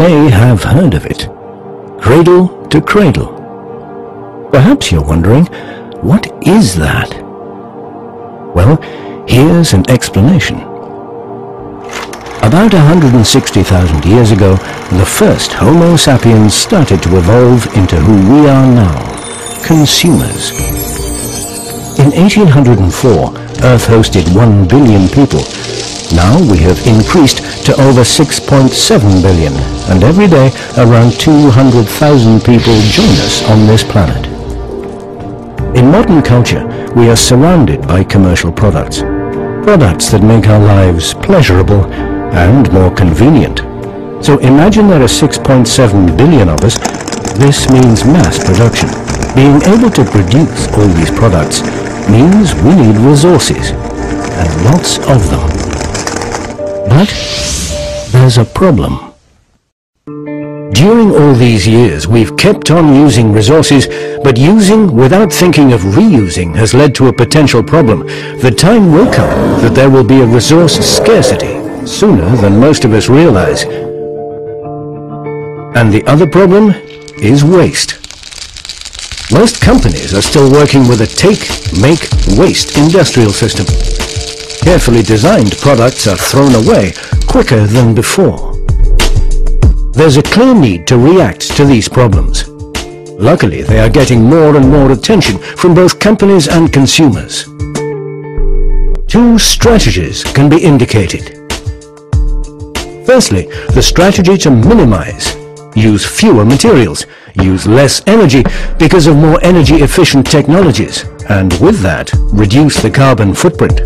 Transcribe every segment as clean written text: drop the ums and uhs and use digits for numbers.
may have heard of it. Cradle to Cradle. Perhaps you're wondering, what is that? Well, here's an explanation. About 160,000 years ago, the first Homo sapiens started to evolve into who we are now, consumers. In 1804, Earth hosted 1 billion people. Now we have increased to over 6.7 billion, and every day around 200,000 people join us on this planet. In modern culture, we are surrounded by commercial products. Products that make our lives pleasurable and more convenient. So imagine there are 6.7 billion of us. This means mass production. Being able to produce all these products means we need resources, and lots of them. But there's a problem. During all these years, we've kept on using resources, but using without thinking of reusing has led to a potential problem. The time will come that there will be a resource scarcity, sooner than most of us realize. And the other problem is waste. Most companies are still working with a take, make, waste industrial system. Carefully designed products are thrown away quicker than before. There's a clear need to react to these problems. Luckily, they are getting more and more attention from both companies and consumers. Two strategies can be indicated. Firstly, the strategy to minimize. Use fewer materials, use less energy because of more energy-efficient technologies, and with that, reduce the carbon footprint.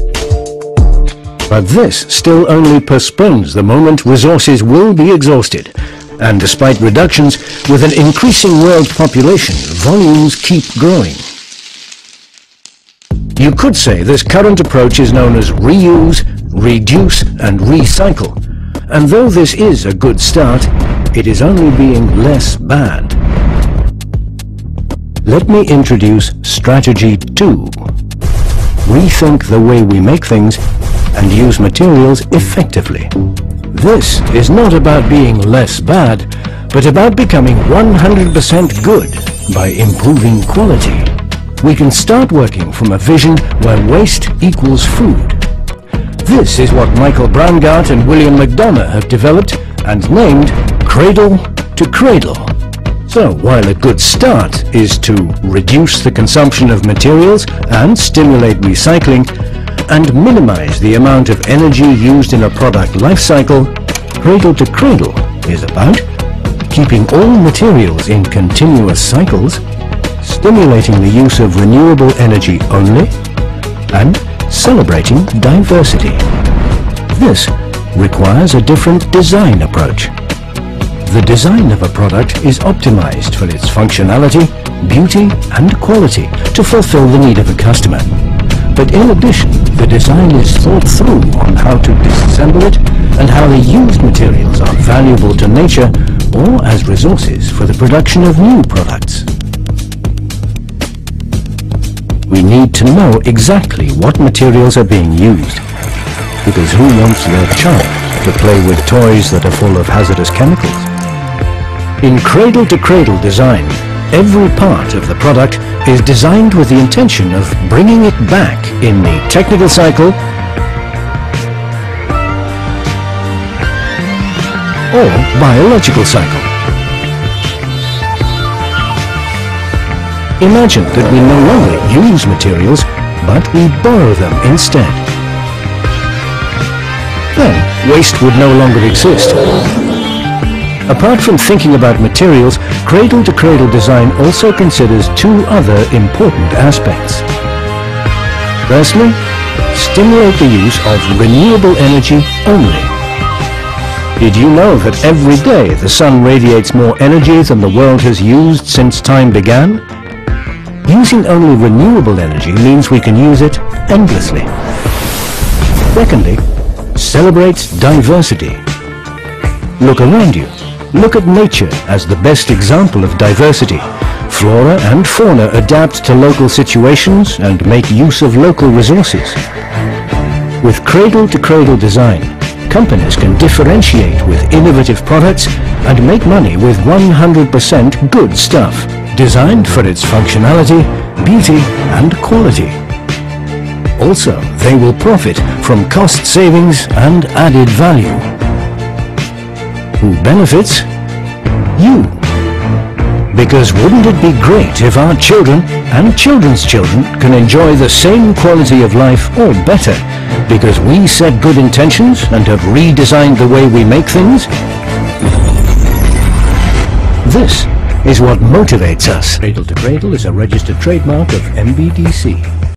But this still only postpones the moment resources will be exhausted, and despite reductions, with an increasing world population, volumes keep growing. You could say this current approach is known as reuse, reduce, and recycle, and though this is a good start, it is only being less bad. Let me introduce Strategy 2. Rethink the way we make things and use materials effectively. This is not about being less bad, but about becoming 100% good by improving quality. We can start working from a vision where waste equals food. This is what Michael Braungart and William McDonough have developed and named Cradle to Cradle. So while a good start is to reduce the consumption of materials and stimulate recycling, and minimize the amount of energy used in a product life cycle, Cradle to Cradle is about keeping all materials in continuous cycles, stimulating the use of renewable energy only, and celebrating diversity. This requires a different design approach. The design of a product is optimized for its functionality, beauty, and quality to fulfill the need of a customer. But in addition, the design is thought through on how to disassemble it and how the used materials are valuable to nature or as resources for the production of new products. We need to know exactly what materials are being used, because who wants their child to play with toys that are full of hazardous chemicals? In Cradle to Cradle design, every part of the product is designed with the intention of bringing it back in the technical cycle or biological cycle. Imagine that we no longer use materials, but we borrow them instead. Then waste would no longer exist. Apart from thinking about materials, Cradle to Cradle design also considers two other important aspects. Firstly, stimulate the use of renewable energy only. Did you know that every day the sun radiates more energy than the world has used since time began? Using only renewable energy means we can use it endlessly. Secondly, celebrate diversity. Look around you. Look at nature as the best example of diversity. Flora and fauna adapt to local situations and make use of local resources. With Cradle to Cradle design, companies can differentiate with innovative products and make money with 100% good stuff, designed for its functionality, beauty and quality. Also, they will profit from cost savings and added value. Who benefits? You. Because wouldn't it be great if our children and children's children can enjoy the same quality of life or better because we set good intentions and have redesigned the way we make things? This is what motivates us. Cradle to Cradle is a registered trademark of MBDC.